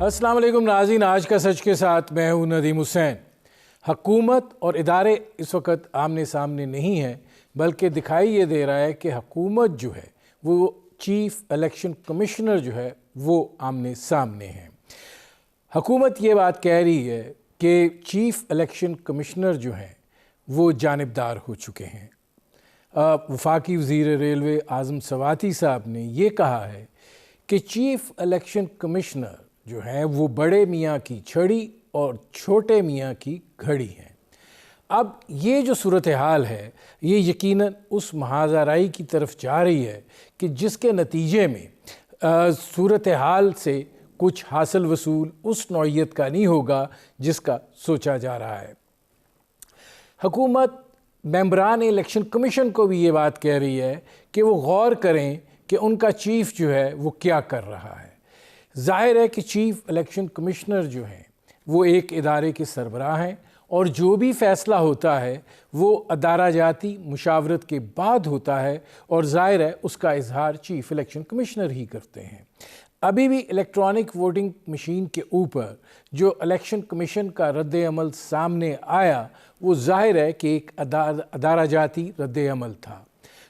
السلام علیکم ناظرین، آج کا سچ کے ساتھ میں ہوں ندیم حسین۔ حکومت اور ادارے اس وقت آمنے سامنے نہیں ہیں، بلکہ دکھائی یہ دے رہا ہے کہ حکومت جو ہے وہ چیف الیکشن کمشنر جو ہے وہ آمنے سامنے ہیں۔ حکومت یہ بات کہہ رہی ہے کہ چیف الیکشن کمشنر جو ہیں وہ جانبدار ہو چکے ہیں۔ وفاقی وزیر ریلوے اعظم سواتی صاحب نے یہ کہا ہے کہ چیف الیکشن کمشنر جو ہیں وہ بڑے میاں کی چھڑی اور چھوٹے میاں کی گھڑی ہیں۔ اب یہ جو صورتحال ہے یہ یقیناً اس محاذ آرائی کی طرف جا رہی ہے کہ جس کے نتیجے میں صورتحال سے کچھ حاصل وصول اس نوعیت کا نہیں ہوگا جس کا سوچا جا رہا ہے۔ حکومت ممبران الیکشن کمیشن کو بھی یہ بات کہہ رہی ہے کہ وہ غور کریں کہ ان کا چیف جو ہے وہ کیا کر رہا ہے۔ ظاہر ہے کہ چیف الیکشن کمشنر جو ہیں وہ ایک ادارے کے سربراہ ہیں اور جو بھی فیصلہ ہوتا ہے وہ ادارہ جاتی مشاورت کے بعد ہوتا ہے، اور ظاہر ہے اس کا اظہار چیف الیکشن کمشنر ہی کرتے ہیں۔ ابھی بھی الیکٹرانک ووٹنگ مشین کے اوپر جو الیکشن کمیشن کا رد عمل سامنے آیا وہ ظاہر ہے کہ ایک ادارہ جاتی رد عمل تھا،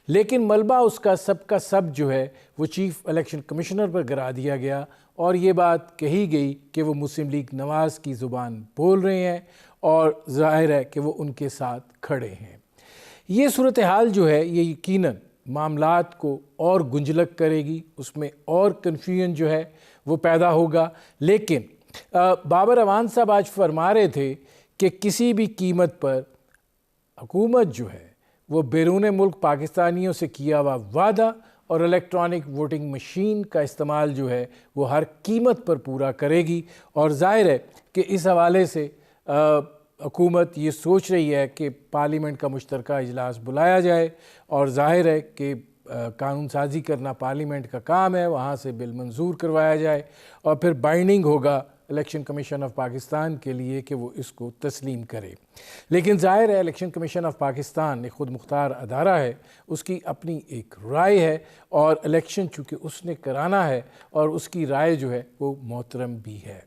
لیکن ملبہ اس کا سب جو ہے وہ چیف الیکشن کمشنر پر گرا دیا گیا، اور یہ بات کہی گئی کہ وہ مسلم لیگ نواز کی زبان بول رہے ہیں اور ظاہر ہے کہ وہ ان کے ساتھ کھڑے ہیں۔ یہ صورتحال جو ہے یہ یقیناً معاملات کو اور گنجلک کرے گی، اس میں اور کنفیوژن جو ہے وہ پیدا ہوگا۔ لیکن بابر اعوان صاحب آج فرما رہے تھے کہ کسی بھی قیمت پر حکومت جو ہے وہ بیرون ملک پاکستانیوں سے کیا ہوا وعدہ اور الیکٹرانک ووٹنگ مشین کا استعمال جو ہے وہ ہر قیمت پر پورا کرے گی، اور ظاہر ہے کہ اس حوالے سے حکومت یہ سوچ رہی ہے کہ پارلیمنٹ کا مشترکہ اجلاس بلایا جائے، اور ظاہر ہے کہ قانون سازی کرنا پارلیمنٹ کا کام ہے، وہاں سے بل منظور کروایا جائے اور پھر بائنڈنگ ہوگا الیکشن کمیشن آف پاکستان کے لیے کہ وہ اس کو تسلیم کرے۔ لیکن ظاہر ہے الیکشن کمیشن آف پاکستان ایک خود مختار ادارہ ہے، اس کی اپنی ایک رائے ہے، اور الیکشن چونکہ اس نے کرانا ہے اور اس کی رائے جو ہے وہ محترم بھی ہے۔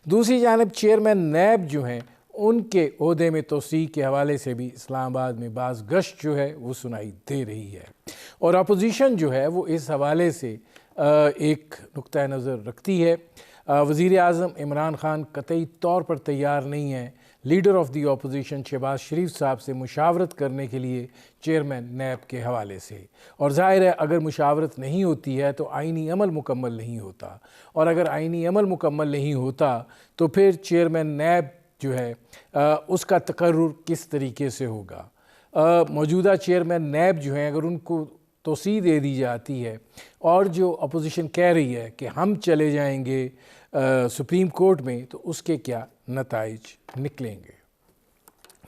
دوسری جانب چیئرمین نیب جو ہیں ان کے عہدے میں توسیع کے حوالے سے بھی اسلام آباد میں بعض گشت جو ہے وہ سنائی دے رہی ہے، اور اپوزیشن جو ہے وہ اس حوالے سے ایک نقطہ نظر رکھتی ہے۔ وزیر اعظم عمران خان قطعی طور پر تیار نہیں ہیں leader of the opposition Shahbaz Sharif صاحب سے مشاورت کرنے کے لیے چیئرمین نیب کے حوالے سے، اور ظاہر ہے اگر مشاورت نہیں ہوتی ہے تو آئینی عمل مکمل نہیں ہوتا، اور اگر آئینی عمل مکمل نہیں ہوتا تو پھر چیئرمین نیب جو ہے اس کا تقرر کس طریقے سے ہوگا۔ موجودہ چیئرمین نیب جو ہیں اگر ان کو توسیع دے دی جاتی ہے اور جو اپوزیشن کہہ رہی ہے کہ ہم چلے جائیں گے سپریم کورٹ میں، تو اس کے کیا نتائج نکلیں گے۔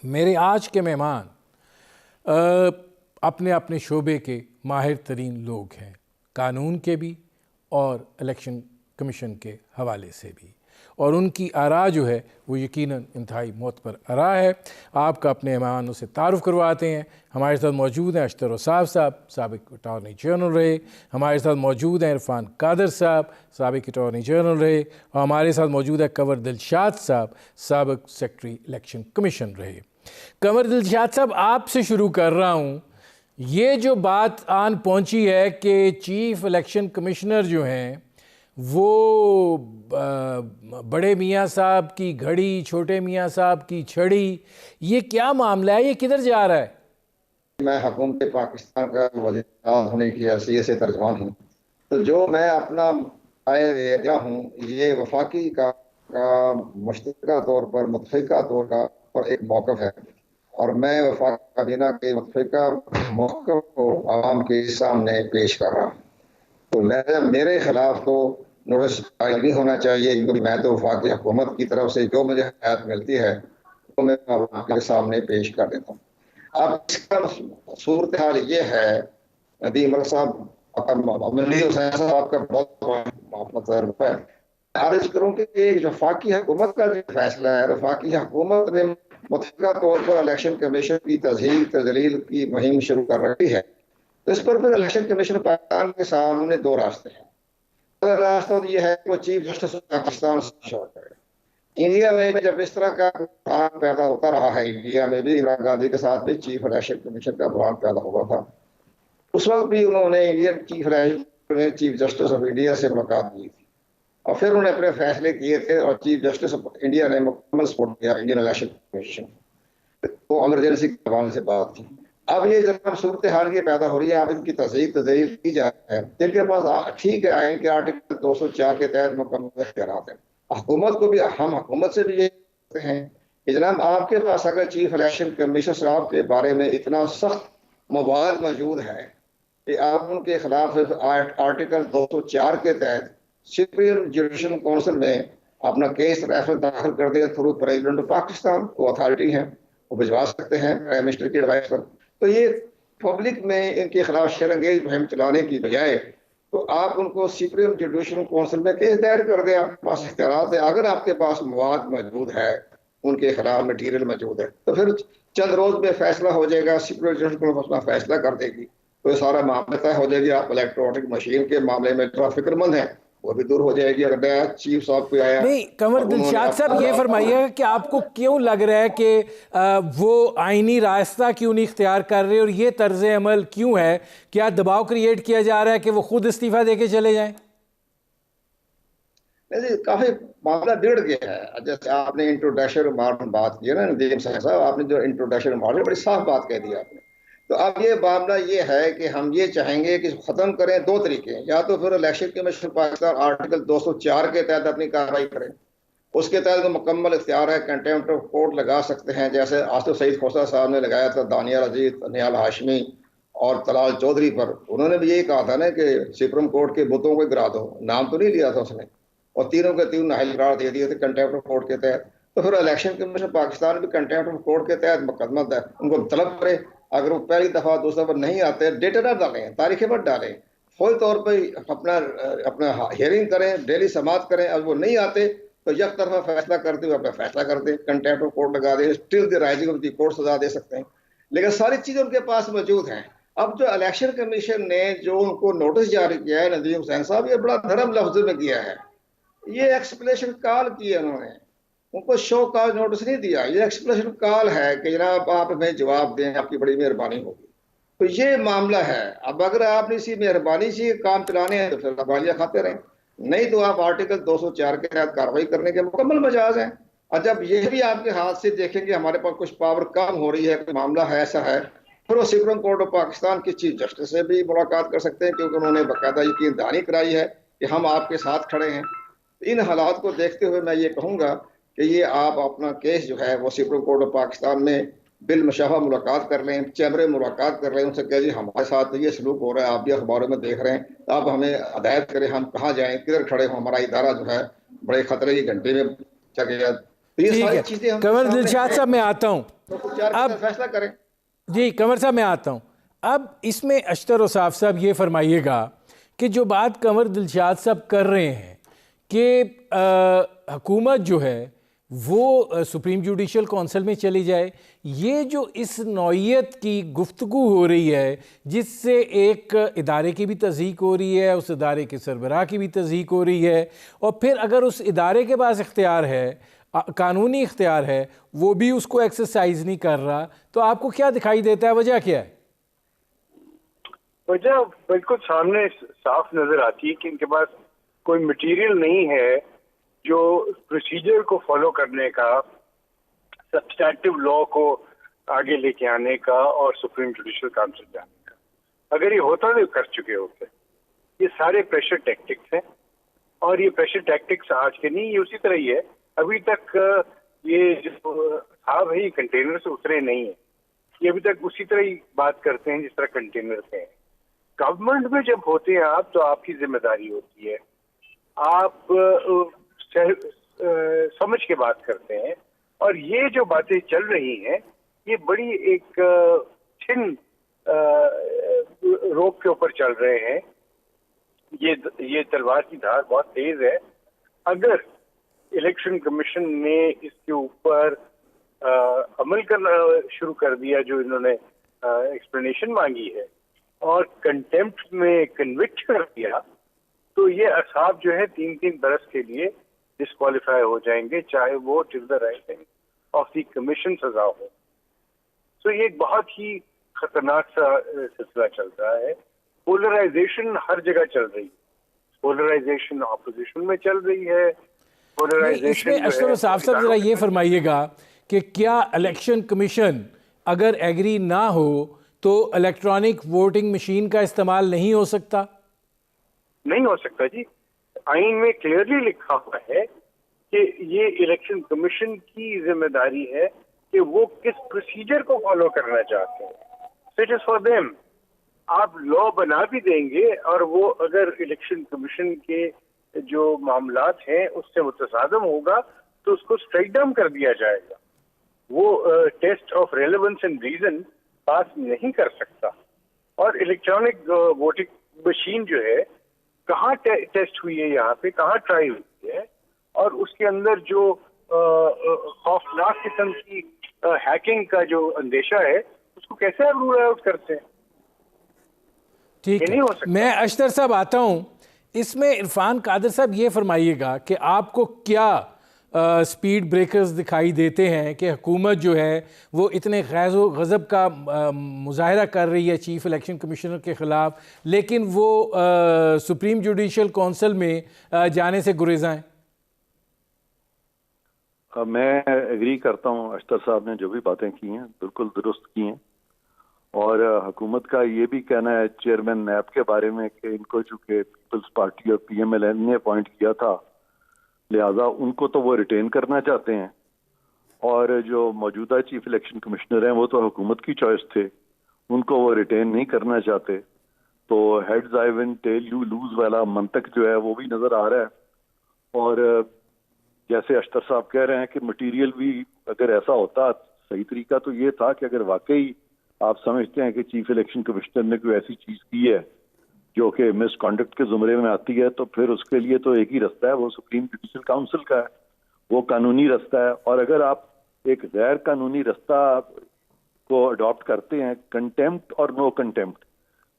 میرے آج کے مہمان اپنے اپنے شعبے کے ماہر ترین لوگ ہیں، قانون کے بھی اور الیکشن کمیشن کے حوالے سے بھی، اور ان کی آراء جو ہے وہ یقیناً انتہائی معتبر آراء ہے۔ آپ کا اپنے مہمانوں سے تعارف کرواتے ہیں۔ ہمارے ساتھ موجود ہیں اشتر اوصاف صاحب، سابق اٹارنی جنرل رہے۔ ہمارے ساتھ موجود ہیں عرفان قادر صاحب، سابق اٹارنی جنرل رہے، اور ہمارے ساتھ موجود ہے کنور دلشاد صاحب، سابق سیکرٹری الیکشن کمیشن رہے۔ کنور دلشاد صاحب آپ سے شروع کر رہا ہوں، یہ جو بات آن پہنچی ہے کہ چیف الیکشن کمشنر جو ہیں وہ بڑے میاں صاحب کی گھڑی چھوٹے میاں صاحب کی چھڑی، یہ کیا معاملہ ہے، یہ کدھر جا رہا ہے؟ میں حکومت پاکستان کا وزیر اعظم ہونے کی حیثیت سے ترجمان ہوں، تو جو میں اپنا رائے دیا ہوں یہ وفاقی کا مشترکہ طور پر متفقہ طور پر ایک موقف ہے، اور میں وفاقی کابینہ کے متفقہ موقف کو عوام کے سامنے پیش کر رہا ہوں۔ تو میرے خلاف تو نوٹس فائل بھی ہونا چاہیے، کیونکہ میں تو وفاقی حکومت کی طرف سے جو مجھے ہدایت ملتی ہے وہ میں عوام کے سامنے پیش کر دیتا ہوں۔ اب اس کا صورتحال یہ ہے، ندیم حسین صاحب کا بہت تجربہ ہے، عرض کروں کہ ایک جو وفاقی حکومت کا جو فیصلہ ہے، وفاقی حکومت نے متفقہ طور پر الیکشن کمیشن کی تذہیب تذلیل کی مہم شروع کر رکھی ہے، تو اس پر پھر الیکشن کمیشن پاکستان کے سامنے دو راستے ہیں۔ راستہ تو یہ ہے کہ وہ چیف جسٹس پاکستان سے شور کرے. انڈیا میں جب اس طرح کا بحران پیدا ہوتا رہا ہے، انڈیا میں بھی اندرا گاندھی کے ساتھ بھی چیف الیکشن کمیشن کا بحران پیدا ہوا تھا، اس وقت بھی انہوں نے Indian chief justice of India سے ملاقات کی تھی اور پھر انہوں نے اپنے فیصلے کیے تھے اور چیف جسٹس آف انڈیا نے مکمل سپورٹ کیا انڈین الیکشن کمیشن. وہ ایمرجنسی کے حوالے سے بات تھی. اب یہ جب صورتحال یہ پیدا ہو رہی ہے، اب ان کی تضعیف کی جا رہی ہے، جن کے پاس ٹھیک ہے آئین کے آرٹیکل 204 کے تحت مکمل اختیارات ہیں. حکومت کو بھی، ہم حکومت سے بھی یہ کہتے ہیں کہ جناب آپ کے پاس اگر چیف الیکشن کمیشن صاحب کے بارے میں اتنا سخت مواد موجود ہے کہ آپ ان کے خلاف آرٹیکل 204 کے تحت سپریم جوڈیشل کونسل میں اپنا کیس ریفر داخل کر دیں تھرو پریزیڈنٹ آف پاکستان، وہ اتھارٹی ہے، وہ بھجوا سکتے ہیں پرائم منسٹر کی ایڈوائس پر. تو یہ پبلک میں ان کے خلاف شرانگیز مہم چلانے کی بجائے تو آپ ان کو سپریم جوڈیشل کونسل میں کیس دائر کر دیں. آپ کے پاس اختیارات ہے، اگر آپ کے پاس مواد موجود ہے، ان کے خلاف مٹیریل موجود ہے، تو پھر چند روز میں فیصلہ ہو جائے گا، سپریم جوڈیشل کونسل اپنا فیصلہ کر دے گی، تو یہ سارا معاملہ طے ہو جائے گی. آپ الیکٹرانک مشین کے معاملے میں جو فکر مند ہے وہ بھی دور ہو جائے گی. اگر نیا چیف صاحب کوئی آیا نہیں قمر دلشاد صاحب یہ فرمائیے کہ آپ کو کیوں لگ رہا ہے کہ وہ آئینی راستہ کیوں نہیں اختیار کر رہے اور یہ طرز عمل کیوں ہے؟ کیا دباؤ کریٹ کیا جا رہا ہے کہ وہ خود استعفیٰ دے کے چلے جائیں؟ نہیں، کافی معاملہ بگڑ گیا ہے. جیسے آپ نے انٹروڈکشن ریمارک میں بات کی ہے نا ندیم صاحب، آپ نے جو انٹروڈکشن ریمارک بڑی صاف بات کہہ دی آپ نے. تو اب یہ معاملہ یہ ہے کہ ہم یہ چاہیں گے کہ ختم کریں دو طریقے، یا تو پھر الیکشن کمیشن پاکستان آرٹیکل 204 کے تحت اپنی کارروائی کریں، اس کے تحت مکمل اختیار ہے، کنٹیمپٹ آف کورٹ لگا سکتے ہیں، جیسے آصف سعید کھوسہ صاحب نے لگایا تھا دانیال عزیز، نیال ہاشمی اور طلال چودھری پر. انہوں نے بھی یہی کہا تھا نا کہ سپریم کورٹ کے بتوں کو گرا دو، نام تو نہیں لیا تھا اس نے، اور تینوں کے تین نااہل قرار دے دیے تھے کنٹیمپٹ آف کورٹ کے تحت. تو پھر الیکشن کمیشن پاکستان بھی کنٹیمپٹ آف کورٹ کے تحت مقدمہ ان کو طلب کرے. اگر وہ پہلی دفعہ دوسرا پر نہیں آتے، ڈیٹا نہ ڈالیں، تاریخیں مت ڈالیں، فوری طور پہ اپنا ہیئرنگ کریں، ڈیلی سماعت کریں. اگر وہ نہیں آتے تو یک طرفہ فیصلہ کرتے ہوئے اپنا فیصلہ کرتے، کنٹیمپٹ آف کورٹ لگا دیں، still the rising of the court سزا دے سکتے ہیں. لیکن ساری چیزیں ان کے پاس موجود ہیں. اب جو الیکشن کمیشن نے جو ان کو نوٹس جاری کیا ہے ندیم حسین صاحب، یہ بڑا نرم لفظ میں کیا ہے. یہ ایکسپلیشن کال کی ہے، انہوں نے ان کو شو کال نوٹس نہیں دیا. یہ ایکسپلیشن کال ہے کہ جناب آپ ہمیں جواب دیں، آپ کی بڑی مہربانی ہوگی. تو یہ معاملہ ہے. اب اگر آپ نے اسی مہربانی سے کام چلانے ہیں تو پھر لبالیاں کھاتے رہیں، نہیں تو آپ آرٹیکل 204 کے تحت کارروائی کرنے کے مکمل مجاز ہیں. اور جب یہ بھی آپ کے ہاتھ سے دیکھیں گے ہمارے پاس کچھ پاور کم ہو رہی ہے، کوئی معاملہ ہے ایسا ہے، پھر وہ سپریم کورٹ آف پاکستان کے چیف جسٹس سے بھی ملاقات کر سکتے ہیں، کیونکہ انہوں نے باقاعدہ یقین دہانی کرائی ہے کہ ہم آپ کے ساتھ کھڑے ہیں. ان حالات کو دیکھتے ہوئے میں یہ کہوں گا کہ یہ آپ اپنا کیس جو ہے وہ سپریم کورٹ آف پاکستان میں بالمشافہ ملاقات کر لیں، چیمبر ملاقات کر لیں، ان سے کہہ جی ہمارے ساتھ یہ سلوک ہو رہا ہے، آپ بھی اخباروں میں دیکھ رہے ہیں، آپ ہمیں ہدایت کریں ہم کہاں جائیں، کدھر کھڑے ہوں، ہمارا ادارہ جو ہے بڑے خطرے کی گھنٹی میں چل گیا. تو یہ ٹھیک ساری ہے چیزیں ہم قمر سامنے دلشاد ہیں، صاحب میں آتا ہوں. تو کچھ چار اب فیصلہ کریں. جی قمر صاحب میں آتا ہوں. اب اس میں اشتر و صاف صاحب یہ فرمائیے گا کہ جو بات قمر دلشاد صاحب کر رہے ہیں کہ حکومت جو ہے وہ سپریم جوڈیشل کونسل میں چلی جائے، یہ جو اس نوعیت کی گفتگو ہو رہی ہے جس سے ایک ادارے کی بھی تضحیق ہو رہی ہے، اس ادارے کے سربراہ کی بھی تضحیق ہو رہی ہے، اور پھر اگر اس ادارے کے پاس اختیار ہے، قانونی اختیار ہے، وہ بھی اس کو ایکسرسائز نہیں کر رہا، تو آپ کو کیا دکھائی دیتا ہے؟ وجہ کیا ہے؟ وجہ بالکل سامنے صاف نظر آتی ہے کہ ان کے پاس کوئی مٹیریل نہیں ہے جو پروسیجر کو فالو کرنے کا، سبسٹیٹیو لا کو آگے لے کے آنے کا اور سپریم جوڈیشل کونسل جانے کا. اگر یہ ہوتا تو کر چکے ہوتے. یہ سارے پریشر ٹیکٹکس ہیں، اور یہ پریشر ٹیکٹکس آج کے نہیں، یہ اسی طرح ہی ہے. ابھی تک یہ جو صاحب ہے یہ کنٹینر سے اترے نہیں ہیں، یہ ابھی تک اسی طرح ہی بات کرتے ہیں جس طرح کنٹینر سے ہیں. گورنمنٹ میں جب ہوتے ہیں آپ تو آپ کی ذمہ داری ہوتی ہے، آپ سمجھ کے بات کرتے ہیں، اور یہ جو باتیں چل رہی ہیں یہ بڑی ایک چھن روپ کے اوپر چل رہے ہیں. یہ تلوار کی دھار بہت تیز ہے. اگر الیکشن کمیشن نے اس کے اوپر عمل کرنا شروع کر دیا جو انہوں نے ایکسپلینیشن مانگی ہے، اور کنٹیمپٹ میں کنوکٹ کر دیا، تو یہ اصحاب جو ہے 3 برس کے لیے ڈسکوالیفائی ہو جائیں گے، چاہے وہ till the writing of the commission سزا ہو. تو یہ ایک بہت ہی خطرناک سا سلسلہ چل رہا ہے. پولرائزیشن ہر جگہ چل رہی ہے، پولرائزیشن اپوزیشن میں چل رہی ہے. اس میں اشرف صاحب ذرا یہ فرمائیے گا کہ کیا الیکشن کمیشن اگر ایگری نہ ہو تو الیکٹرانک ووٹنگ مشین کا استعمال نہیں ہو سکتا؟ نہیں ہو سکتا جی. آئین میں کلیئرلی لکھا ہوا ہے کہ یہ الیکشن کمیشن کی ذمہ داری ہے کہ وہ کس پروسیجر کو فالو کرنا چاہتے ہیں. It is for them. آپ لا بنا بھی دیں گے اور وہ اگر الیکشن کمیشن کے جو معاملات ہیں اس سے متصادم ہوگا تو اس کو اسٹرائک ڈاؤن کر دیا جائے گا. وہ test of relevance and reason pass نہیں کر سکتا. اور الیکٹرانک ووٹنگ مشین جو ہے کہاں ٹیسٹ ہوئی ہے، یہاں پہ کہاں ٹرائی ہوئی ہے، اور اس کے اندر جو خوفناک قسم کی ہیکنگ کا جو اندیشہ ہے اس کو کیسے آپ رول آؤٹ کرتے ہیں؟ ٹھیک ہے، میں اشتر صاحب آتا ہوں. اس میں عرفان قادر صاحب یہ فرمائیے گا کہ آپ کو کیا سپیڈ بریکرز دکھائی دیتے ہیں کہ حکومت جو ہے وہ اتنے غیظ و غضب کا مظاہرہ کر رہی ہے چیف الیکشن کمشنر کے خلاف، لیکن وہ سپریم جوڈیشل کونسل میں جانے سے گریزاں ہیں؟ میں ایگری کرتا ہوں، اشتر صاحب نے جو بھی باتیں کی ہیں بالکل درست کی ہیں. اور حکومت کا یہ بھی کہنا ہے چیئرمین نیب کے بارے میں کہ ان کو چونکہ پیپلز پارٹی اور پی ایم ایل این نے اپوائنٹ کیا تھا لہٰذا ان کو تو وہ ریٹین کرنا چاہتے ہیں، اور جو موجودہ چیف الیکشن کمشنر ہیں وہ تو حکومت کی چوائس تھے، ان کو وہ ریٹین نہیں کرنا چاہتے. تو heads I one tell you lose والا منطق جو ہے وہ بھی نظر آ رہا ہے. اور جیسے اشتر صاحب کہہ رہے ہیں کہ مٹیریل بھی اگر ایسا ہوتا صحیح طریقہ تو یہ تھا کہ اگر واقعی آپ سمجھتے ہیں کہ چیف الیکشن کمشنر نے کوئی ایسی چیز کی ہے جو کہ مس کانڈکٹ کے زمرے میں آتی ہے تو پھر اس کے لیے تو ایک ہی رستہ ہے، وہ سپریم جوڈیشل کاؤنسل کا ہے، وہ قانونی رستہ ہے. اور اگر آپ ایک غیر قانونی رستہ کو اڈاپٹ کرتے ہیں، کنٹیمپٹ اور نو کنٹیمپٹ،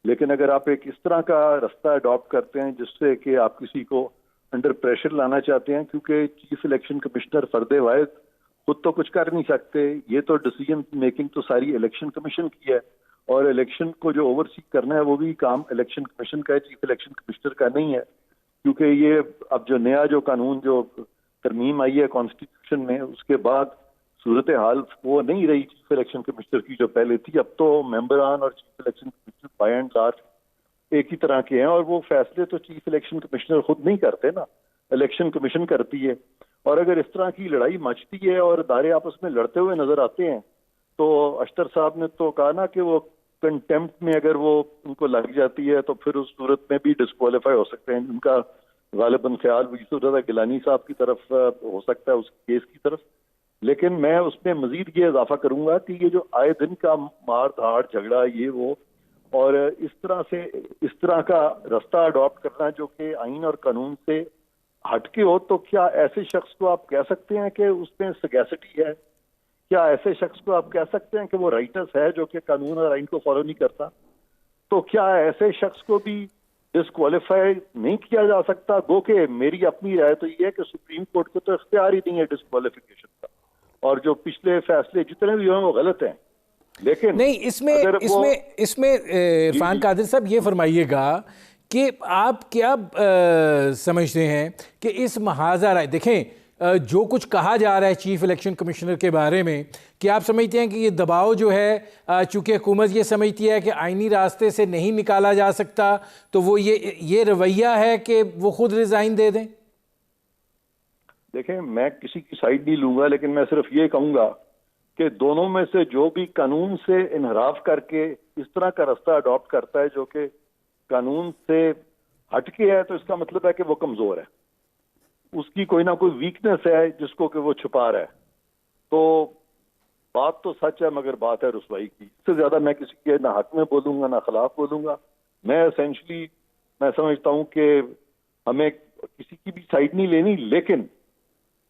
لیکن اگر آپ ایک اس طرح کا رستہ اڈاپٹ کرتے ہیں جس سے کہ آپ کسی کو انڈر پریشر لانا چاہتے ہیں، کیونکہ چیف الیکشن کمشنر فرد واحد خود تو کچھ کر نہیں سکتے، یہ تو ڈیسیجن میکنگ تو ساری الیکشن کمیشن کی ہے، اور الیکشن کو جو اوورسی کرنا ہے وہ بھی کام الیکشن کمیشن کا ہے، چیف الیکشن کمشنر کا نہیں ہے. کیونکہ یہ اب جو نیا جو قانون جو ترمیم آئی ہے کانسٹیٹیوشن میں، اس کے بعد صورتحال وہ نہیں رہی چیف الیکشن کمشنر کی جو پہلے تھی. اب تو ممبران اور chief election commissioner by and large ایک ہی طرح کے ہیں، اور وہ فیصلے تو چیف الیکشن کمشنر خود نہیں کرتے نا، الیکشن کمیشن کرتی ہے. اور اگر اس طرح کی لڑائی مچتی ہے اور ادارے آپس میں لڑتے ہوئے نظر آتے ہیں تو اشتر صاحب نے تو کہا نا کہ وہ کنٹیمپٹ میں اگر وہ ان کو لگ جاتی ہے تو پھر اس صورت میں بھی ڈسکوالیفائی ہو سکتے ہیں. ان کا غالباً خیال رضا گیلانی صاحب کی طرف ہو سکتا ہے، اس کیس کی طرف. لیکن میں اس میں مزید یہ اضافہ کروں گا کہ یہ جو آئے دن کا مار دھاڑ جھگڑا یہ وہ اور اس طرح کا رستہ اڈاپٹ کرنا جو کہ آئین اور قانون سے ہٹ کے ہو، تو کیا ایسے شخص کو آپ کہہ سکتے ہیں کہ اس میں سگیسٹی ہے؟ کیا ایسے شخص کو آپ کہہ سکتے ہیں کہ وہ رائٹس ہے جو کہ قانون اور آئین کو فالو نہیں کرتا؟ تو کیا ایسے شخص کو بھی ڈسکوالیفائی نہیں کیا جا سکتا؟ گو کہ میری اپنی رائے تو یہ ہے کہ سپریم کورٹ کو تو اختیار ہی نہیں ہے ڈسکوالیفیکیشن کا، اور جو پچھلے فیصلے جتنے بھی ہوئے وہ غلط ہیں. لیکن نہیں، اس میں عرفان قادر صاحب یہ فرمائیے گا کہ آپ کیا سمجھتے ہیں کہ اس محاذہ رائے، دیکھیں جو کچھ کہا جا رہا ہے چیف الیکشن کمشنر کے بارے میں، کیا آپ سمجھتے ہیں کہ یہ دباؤ جو ہے چونکہ حکومت یہ سمجھتی ہے کہ آئینی راستے سے نہیں نکالا جا سکتا تو وہ یہ رویہ ہے کہ وہ خود ریزائن دے دیں؟ دیکھیں میں کسی کی سائیڈ نہیں لوں گا، لیکن میں صرف یہ کہوں گا کہ دونوں میں سے جو بھی قانون سے انحراف کر کے اس طرح کا رستہ اڈاپٹ کرتا ہے جو کہ قانون سے ہٹ کے ہے، تو اس کا مطلب ہے کہ وہ کمزور ہے، اس کی کوئی نہ کوئی ویکنس ہے جس کو کہ وہ چھپا رہا ہے. تو بات تو سچ ہے مگر بات ہے رسوائی کی. اس سے زیادہ میں کسی کے نہ حق میں بولوں گا نہ خلاف بولوں گا. میں اسینشلی میں سمجھتا ہوں کہ ہمیں کسی کی بھی سائیڈ نہیں لینی، لیکن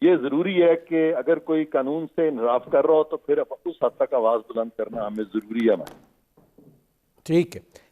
یہ ضروری ہے کہ اگر کوئی قانون سے انحراف کر رہا ہو تو پھر اس حد تک آواز بلند کرنا ہمیں ضروری ہے. ٹھیک ہے،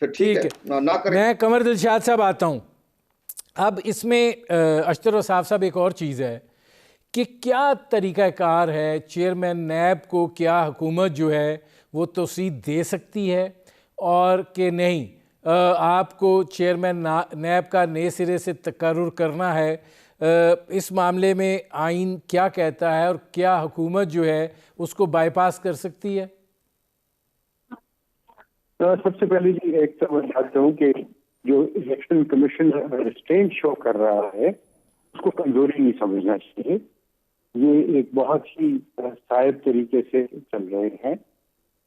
پھر ٹھیک ہے نہ کریں. میں قمر دلشاد صاحب آتا ہوں. اب اس میں اشتر وصاف صاحب ایک اور چیز ہے کہ کیا طریقہ کار ہے چیئرمین نیب کو, کیا حکومت جو ہے وہ توسیع دے سکتی ہے اور کہ نہیں آپ کو چیئرمین نیب کا نئے سرے سے تقرر کرنا ہے؟ اس معاملے میں آئین کیا کہتا ہے اور کیا حکومت جو ہے اس کو بائی پاس کر سکتی ہے؟ سب سے پہلے ایک تو میں چاہتا ہوں کہ جو الیکشن کمیشن ریسٹرینٹ شو کر رہا ہے اس کو کمزوری نہیں سمجھنا چاہیے. یہ ایک بہت ہی صائب طریقے سے چل رہے ہیں,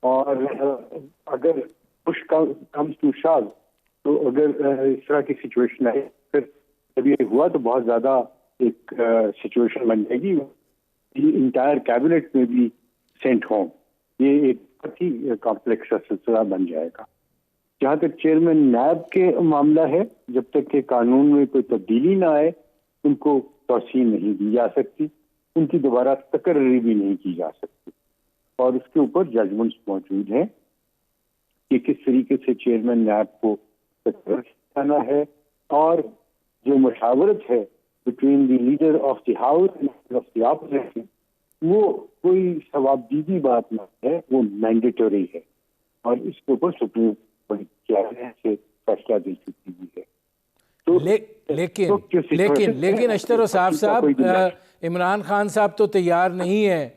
اور اگر پش کمز ٹو شاز تو اگر اس طرح کی سچویشن آئے پھر جب یہ ہوا تو بہت زیادہ ایک سچویشن بن جائے گی. انٹائر کیبنٹ میں بھی سینٹ ہوں, یہ ایک بہت ہی کمپلیکس سلسلہ بن جائے گا. جہاں تک چیئرمین نیب کے معاملہ ہے, جب تک کہ قانون میں کوئی تبدیلی نہ آئے ان کو توسیع نہیں دی جا سکتی, ان کی دوبارہ تقرری بھی نہیں کی جا سکتی, اور اس کے اوپر ججمنٹس موجود ہیں کہ کس طریقے سے چیئرمین نیب کو تقرر کرنا ہے. اور جو مشاورت ہے between the leader of the house and of the opposition, وہ کوئی ثوابدیدی بات نہ ہے, وہ مینڈیٹری ہے, اور اس کے اوپر سپریم سے فیصلہ دے چکی ہے. لیکن اشتر وصاف صاحب, عمران خان صاحب تو تیار نہیں ہے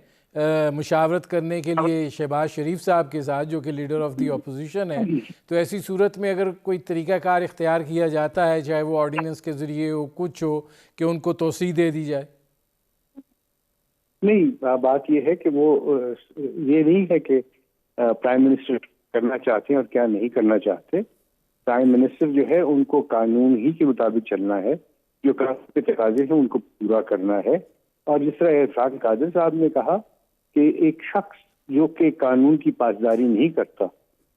مشاورت کرنے کے لیے شہباز شریف صاحب کے ساتھ جو کہ لیڈر آف دی اپوزیشن ہے. تو ایسی صورت میں اگر کوئی طریقہ کار اختیار کیا جاتا ہے, چاہے وہ آرڈیننس کے ذریعے ہو, کچھ ہو, کہ ان کو توسیع دے دی جائے؟ نہیں, بات یہ ہے کہ وہ یہ نہیں ہے کہ پرائم منسٹر کرنا چاہتے ہیں اور کیا نہیں کرنا چاہتے. پرائم منسٹر جو ہے ان کو قانون ہی کے مطابق چلنا ہے, جو قانون کے تقاضے ہیں ان کو پورا کرنا ہے. اور جس طرح عرفان قادر صاحب نے کہا کہ ایک شخص جو کہ قانون کی پاسداری نہیں کرتا,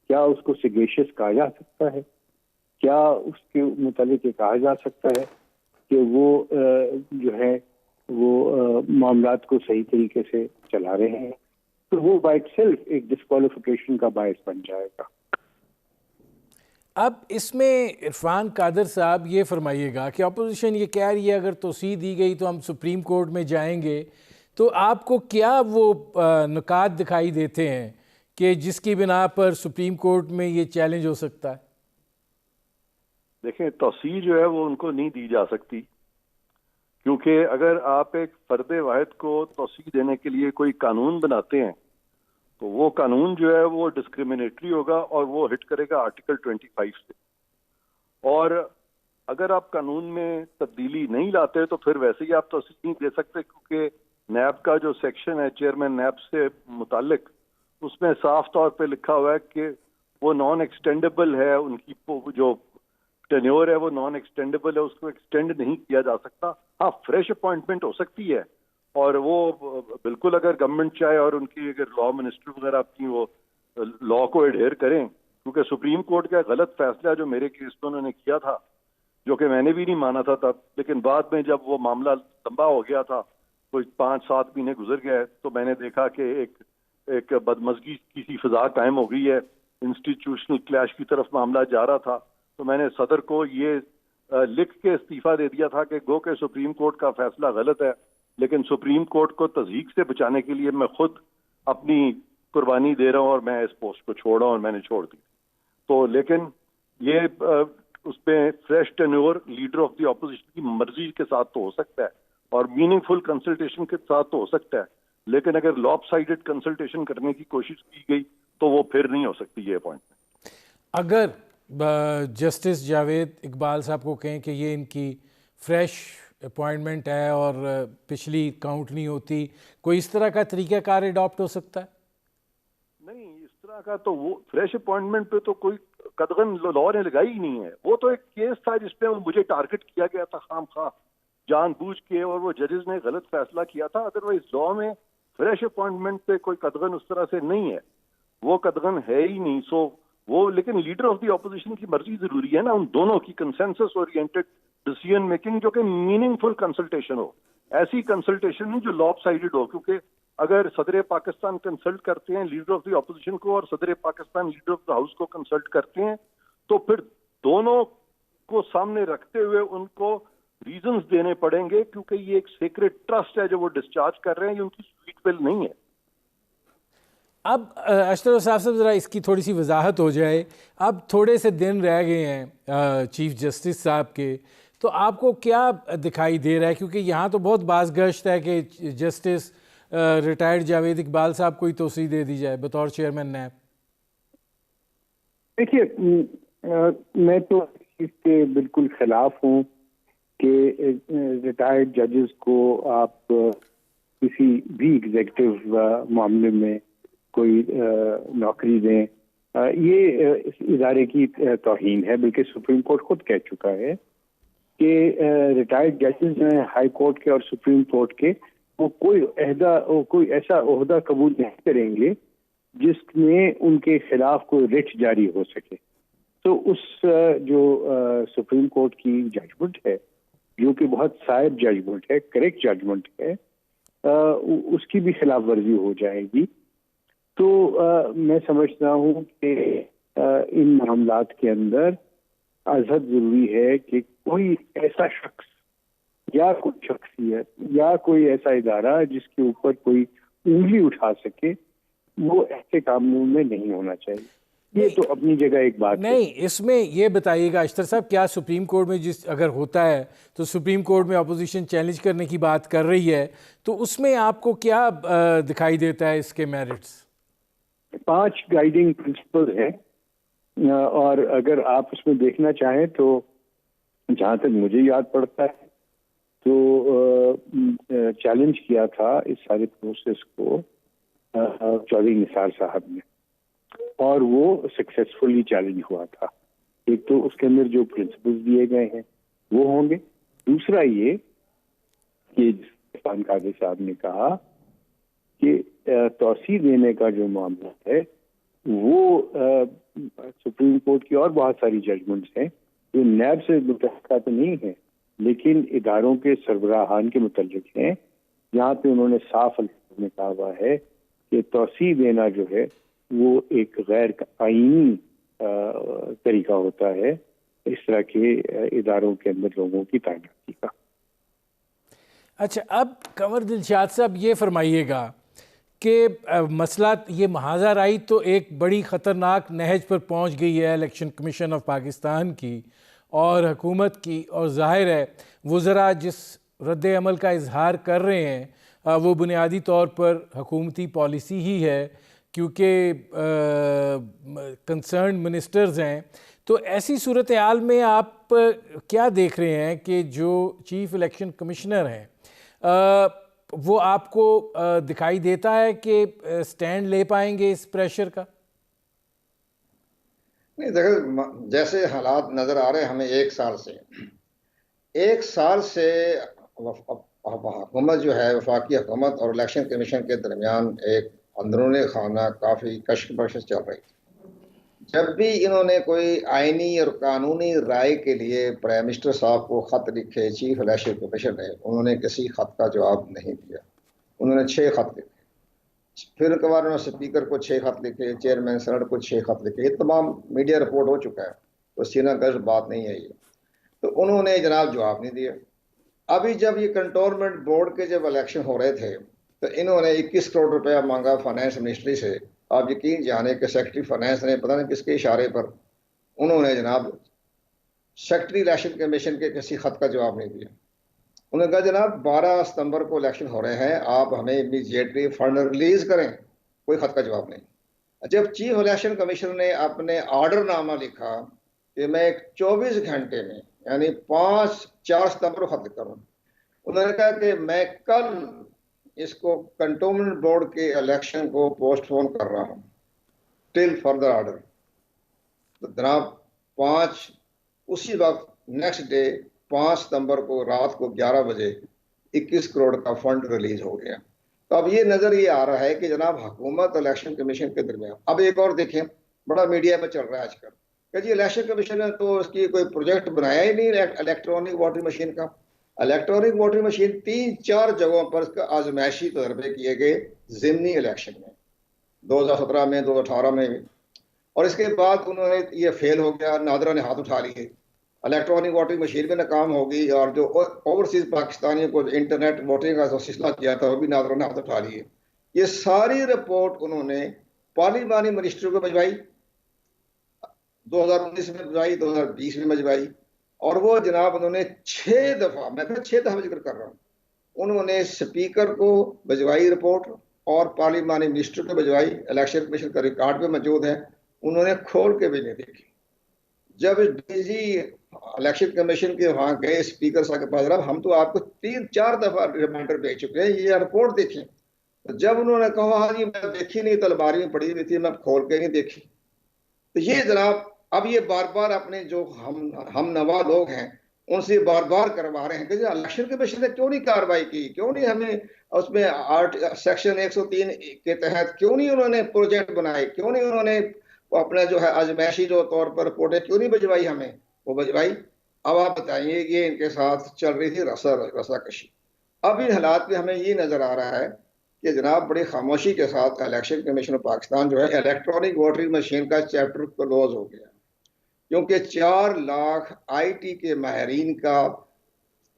کیا اس کو سیگیشس کہا جا سکتا ہے؟ کیا اس کے متعلق کہا جا سکتا ہے کہ وہ جو ہے وہ معاملات کو صحیح طریقے سے چلا رہے ہیں؟ تو وہ بائی اٹ سیلف ایک ڈسکوالیفیکیشن کا باعث بن جائے گا. اب اس میں عرفان قادر صاحب یہ فرمائیے گا کہ اپوزیشن یہ کہہ رہی ہے اگر توسیع دی گئی تو ہم سپریم کورٹ میں جائیں گے, تو آپ کو کیا وہ نکات دکھائی دیتے ہیں کہ جس کی بنا پر سپریم کورٹ میں یہ چیلنج ہو سکتا ہے؟ دیکھیں, توسیع جو ہے وہ ان کو نہیں دی جا سکتی, کیونکہ اگر آپ ایک فرد واحد کو توسیع دینے کے لیے کوئی قانون بناتے ہیں تو وہ قانون جو ہے وہ ڈسکریمنیٹری ہوگا اور وہ ہٹ کرے گا آرٹیکل 25 سے. اور اگر آپ قانون میں تبدیلی نہیں لاتے تو پھر ویسے ہی آپ توسیع نہیں دے سکتے, کیونکہ نیب کا جو سیکشن ہے چیئرمین نیب سے متعلق, اس میں صاف طور پہ لکھا ہوا ہے کہ وہ نان ایکسٹینڈیبل ہے, ان کی جو ٹینیور ہے وہ نان ایکسٹینڈیبل ہے, اس کو ایکسٹینڈ نہیں کیا جا سکتا. ہاں, فریش اپوائنٹمنٹ ہو سکتی ہے, اور وہ بالکل اگر گورنمنٹ چاہے اور ان کی اگر لا منسٹر وغیرہ اپنی وہ لا کو ایڈہیر کریں, کیونکہ سپریم کورٹ کا غلط فیصلہ جو میرے کیس میں انہوں نے کیا تھا, جو کہ میں نے بھی نہیں مانا تھا تب, لیکن بعد میں جب وہ معاملہ لمبا ہو گیا تھا, کوئی 5-7 مہینے گزر گئے, تو میں نے دیکھا کہ ایک بدمزگی کی سی فضا قائم ہو گئی ہے, انسٹیٹیوشنل کلیش کی طرف معاملہ جا رہا تھا. تو میں نے صدر کو یہ لکھ کے استعفیٰ دے دیا تھا کہ گو کہ سپریم کورٹ کا فیصلہ غلط ہے, لیکن سپریم کورٹ کو تضحیک سے بچانے کے لیے میں خود اپنی قربانی دے رہا ہوں اور میں اس پوسٹ کو چھوڑ رہا ہوں, اور میں نے چھوڑ دی. تو لیکن یہ اس میں fresh tenure leader of the opposition کی مرضی کے ساتھ تو ہو سکتا ہے اور میننگ فل کنسلٹیشن کے ساتھ تو ہو سکتا ہے, لیکن اگر لاپ سائڈڈ کنسلٹیشن کرنے کی کوشش کی گئی تو وہ پھر نہیں ہو سکتی یہ اپوائنٹمنٹ. اگر جسٹس جاوید اقبال صاحب کو کہیں کہ یہ ان کی فریش اپوائنٹمنٹ ہے اور پچھلی کاؤنٹ نہیں ہوتی, کوئی اس طرح کا طریقہ کار اڈاپٹ ہو سکتا ہے؟ نہیں, اس طرح کا تو وہ فریش اپوائنٹمنٹ پہ تو کوئی قدغن لا نے لگائی ہی نہیں ہے. وہ تو ایک کیس تھا جس پہ مجھے ٹارگٹ کیا گیا تھا خام خواہ جان بوجھ کے, اور وہ ججز نے غلط فیصلہ کیا تھا. ادروائز لا میں فریش اپوائنٹمنٹ پہ کوئی قدغن اس طرح سے نہیں ہے, وہ قدغن ہے ہی نہیں. سو وہ لیکن لیڈر آف دی اپوزیشن کی مرضی ضروری ہے نا, ان دونوں کی کنسنسس اورینٹڈ ڈیسیژن میکنگ جو کہ میننگ فل کنسلٹیشن ہو. ایسی کنسلٹیشن نہیں جو لاپ سائڈڈ ہو, کیونکہ اگر صدر پاکستان کنسلٹ کرتے ہیں لیڈر آف دی اپوزیشن کو اور صدر Pakistan leader of the house کو کنسلٹ کرتے ہیں تو پھر دونوں کو سامنے رکھتے ہوئے ان کو ریزنز دینے پڑیں گے، کیونکہ یہ ایک سیکرٹ ٹرسٹ ہے جو وہ ڈسچارج کر رہے ہیں، یہ ان کی سویٹ ول نہیں ہے۔ اب اشتر صاحب ذرا اس کی تھوڑی سی وضاحت ہو جائے، اب تھوڑے سے دن رہ گئے ہیں چیف جسٹس صاحب کے، تو آپ کو کیا دکھائی دے رہا ہے؟ کیونکہ یہاں تو بہت باز گشت ہے کہ جسٹس ریٹائرڈ جاوید اقبال صاحب کو ہی توسیع دے دی جائے بطور چیئرمین نیب۔ دیکھیے، میں تو اس کے بالکل خلاف ہوں کہ ریٹائرڈ ججز کو آپ کسی بھی ایگزیکٹو معاملے میں کوئی نوکری دیں، یہ اس ادارے کی توہین ہے۔ بلکہ سپریم کورٹ خود کہہ چکا ہے کہ ریٹائرڈ ججز ہیں ہائی کورٹ کے اور سپریم کورٹ کے، وہ کوئی ایسا عہدہ قبول نہیں کریں گے جس میں ان کے خلاف کوئی رٹ جاری ہو سکے۔ تو اس جو سپریم کورٹ کی ججمنٹ ہے، جو کہ بہت صائب ججمنٹ ہے، کریکٹ ججمنٹ ہے، اس کی بھی خلاف ورزی ہو جائے گی۔ تو میں سمجھتا ہوں کہ ان معاملات کے اندر ازحد ضروری ہے کہ کوئی ایسا شخص یا کوئی شخصیت یا کوئی ایسا ادارہ جس کے اوپر کوئی انگلی اٹھا سکے، وہ ایسے کاموں میں نہیں ہونا چاہیے۔ یہ تو اپنی جگہ ایک بات نہیں، اس میں یہ بتائیے گا اشتر صاحب، کیا سپریم کورٹ میں اگر ہوتا ہے تو سپریم کورٹ میں اپوزیشن چیلنج کرنے کی بات کر رہی ہے، تو اس میں آپ کو کیا دکھائی دیتا ہے اس کے میرٹس؟ 5 گائیڈنگ پرنسپل ہیں، اور اگر آپ اس میں دیکھنا چاہیں تو جہاں تک مجھے یاد پڑتا ہے تو چیلنج کیا تھا اس سارے پروسیس کو چودھری نثار صاحب نے، اور وہ سکسیسفلی چیلنج ہوا تھا۔ ایک تو اس کے اندر جو پرنسپلز دیے گئے ہیں وہ ہوں گے، دوسرا یہ کہ عرفان قادری صاحب نے کہا کہ توسیع دینے کا جو معاملہ ہے وہ سپریم کورٹ کی اور بہت ساری ججمنٹس ہیں جو نیب سے متعلقہ تو نہیں ہیں لیکن اداروں کے سربراہان کے متعلق ہیں، جہاں پہ انہوں نے صاف الفاظ میں کہا ہوا ہے کہ توسیع دینا جو ہے وہ ایک غیر آئینی طریقہ ہوتا ہے اس طرح کے اداروں کے اندر لوگوں کی تعیناتی کا۔ اچھا، اب کنور دلشاد صاحب یہ فرمائیے گا کہ مسئلہ یہ محاذہ رائی تو ایک بڑی خطرناک نہج پر پہنچ گئی ہے الیکشن کمیشن آف پاکستان کی اور حکومت کی، اور ظاہر ہے وزراء جس رد عمل کا اظہار کر رہے ہیں وہ بنیادی طور پر حکومتی پالیسی ہی ہے، کیونکہ کنسرنڈ منسٹرز ہیں۔ تو ایسی صورتحال میں آپ کیا دیکھ رہے ہیں کہ جو چیف الیکشن کمشنر ہیں وہ آپ کو دکھائی دیتا ہے کہ سٹینڈ لے پائیں گے اس پریشر کا؟ نہیں، دیکھیں جیسے حالات نظر آ رہے ہیں ہمیں ایک سال سے حکومت جو ہے، وفاقی حکومت اور الیکشن کمیشن کے درمیان ایک اندرون خانہ کافی کشش بخش چل رہی تھی۔ جب بھی انہوں نے کوئی آئینی اور قانونی رائے کے لیے پرائم منسٹر صاحب کو خط لکھے، چیف الیکشن کمیشن نے، انہوں نے کسی خط کا جواب نہیں دیا۔ انہوں نے 6 خط لکھے، پھر ان کے بعد انہوں نے اسپیکر کو 6 خط لکھے، چیئرمین سینٹ کو 6 خط لکھے۔ یہ تمام میڈیا رپورٹ ہو چکا ہے، تو سینہ گرج بات نہیں ہے یہ۔ تو انہوں نے جناب جواب نہیں دیا۔ ابھی جب یہ کنٹونمنٹ بورڈ کے جب الیکشن ہو رہے تھے تو انہوں نے 21 کروڑ روپیہ مانگا فائنانس منسٹری سے۔ آپ یقین جانے کہ سیکرٹری فائنانس نے پتہ نہیں کس کے اشارے پر انہوں نے جناب سیکرٹری الیکشن کمیشن کے کسی خط کا جواب نہیں دیا۔ انہوں نے کہا جناب 12 ستمبر کو الیکشن ہو رہے ہیں، آپ ہمیں امیڈیٹلی فنڈ ریلیز کریں، کوئی خط کا جواب نہیں۔ جب چیف الیکشن کمیشنر نے اپنے آرڈر نامہ لکھا کہ میں 24 گھنٹے میں یعنی 4 ستمبر کو خط لکھتا ہوں، انہوں نے کہا کہ میں کل اس کو کنٹونمنٹ بورڈ کے الیکشن کو پوسٹ پون کر رہا ہوں ٹل فردر آرڈر۔ تو جناب اسی وقت نیکسٹ ڈے 5 ستمبر کو رات کو 11 بجے 21 کروڑ کا فنڈ ریلیز ہو گیا۔ تو اب یہ نظر یہ آ رہا ہے کہ جناب حکومت الیکشن کمیشن کے درمیان، اب ایک اور دیکھیں بڑا میڈیا میں چل رہا ہے آج کل کہ جی الیکشن کمیشن نے تو اس کی کوئی پروجیکٹ بنایا ہی نہیں الیکٹرانک ووٹنگ مشین کا۔ الیکٹرانک ووٹنگ مشین 3-4 جگہوں پر اس کا آزمائشی تجربے کیے گئے ضمنی الیکشن میں، 2017 میں، 2018 میں بھی۔ اور اس کے بعد انہوں نے یہ فیل ہو گیا، نادرا نے ہاتھ اٹھا لیے، الیکٹرانک ووٹنگ مشین بھی ناکام ہوگی، اور جو اوورسیز پاکستانیوں کو انٹرنیٹ ووٹنگ کا سلسلہ کیا تھا وہ بھی نادرا نے ہاتھ اٹھا لیے۔ یہ ساری رپورٹ انہوں نے پارلیمانی منسٹر کو بھجوائی، 2019 میں بھجوائی، 2020 میں بھجوائی، اور وہ جناب انہوں نے 6 دفعہ، میں پھر 6 دفعہ ذکر کر رہا ہوں، انہوں نے اسپیکر کو بھجوائی رپورٹ اور پارلیمانی منسٹر کو بھجوائی، الیکشن کمیشن کا ریکارڈ پہ موجود ہے، انہوں نے کھول کے بھی نہیں دیکھی۔ جب ڈی جی الیکشن کمیشن کے وہاں گئے اسپیکر صاحب کے پاس، ہم تو آپ کو 3-4 دفعہ ریمائنڈر بھیج چکے ہیں، یہ رپورٹ دیکھیں۔ جب انہوں نے کہا ہاں جی میں دیکھی نہیں، تلباری میں پڑی ہوئی تھی، میں کھول کے نہیں دیکھی، تو یہ جناب اب یہ بار بار اپنے جو ہم نوا لوگ ہیں ان سے بار بار کروا رہے ہیں کہ الیکشن کمیشن نے کیوں نہیں کارروائی کی، کیوں نہیں ہمیں اس میں سیکشن 103 کے تحت کیوں نہیں انہوں نے پروجیکٹ بنائے، کیوں نہیں انہوں نے اپنا جو ہے ازمائشی جو طور پر رپورٹیں کیوں نہیں بھجوائی ہمیں، وہ بھجوائی۔ اب آپ بتائیے، یہ ان کے ساتھ چل رہی تھی رسا کشی۔ اب ان حالات میں ہمیں یہ نظر آ رہا ہے کہ جناب بڑی خاموشی کے ساتھ الیکشن کمیشن آف پاکستان جو ہے الیکٹرانک ووٹنگ مشین کا چیپٹر کلوز ہو گیا، کیونکہ 4 لاکھ آئی ٹی کے ماہرین کا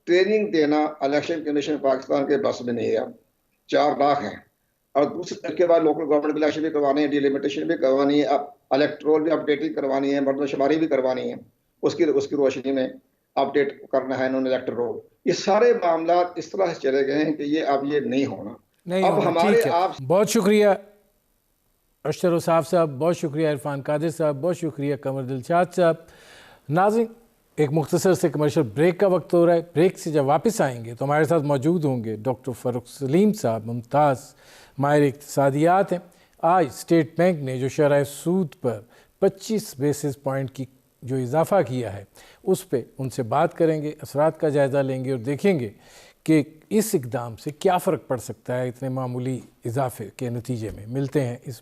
ٹریننگ دینا الیکشن کمیشن پاکستان کے بس میں نہیں ہے۔ 4 لاکھ ہیں، اور دوسرے کے بعد لوکل گورنمنٹ الیکشن بھی کروانے ہیں، ڈیلیمیٹیشن بھی کروانی ہے، الیکٹرول بھی اپڈیٹنگ کروانی ہے، مردم شماری بھی کروانی ہے، اس کی روشنی میں اپڈیٹ کرنا ہے انہوں نے الیکٹر رول۔ یہ سارے معاملات اس طرح سے چلے گئے ہیں کہ یہ اب یہ نہیں ہونا۔ نہیں اب ہونا، ہمارے ٹھیک ہے۔ آپ بہت شکریہ اشتر اوصاف صاحب، بہت شکریہ عرفان قادر صاحب، بہت شکریہ قمر دلشاد صاحب۔ ناظرین، ایک مختصر سے کمرشل بریک کا وقت ہو رہا ہے۔ بریک سے جب واپس آئیں گے تو ہمارے ساتھ موجود ہوں گے ڈاکٹر فاروق سلیم صاحب، ممتاز ماہر اقتصادیات ہیں۔ آج اسٹیٹ بینک نے جو شرح سود پر 25 بیسس پوائنٹ کی جو اضافہ کیا ہے اس پہ ان سے بات کریں گے، اثرات کا جائزہ لیں گے اور دیکھیں گے کہ اس اقدام سے کیا فرق پڑ سکتا ہے اتنے معمولی اضافے کے نتیجے میں۔ ملتے ہیں اس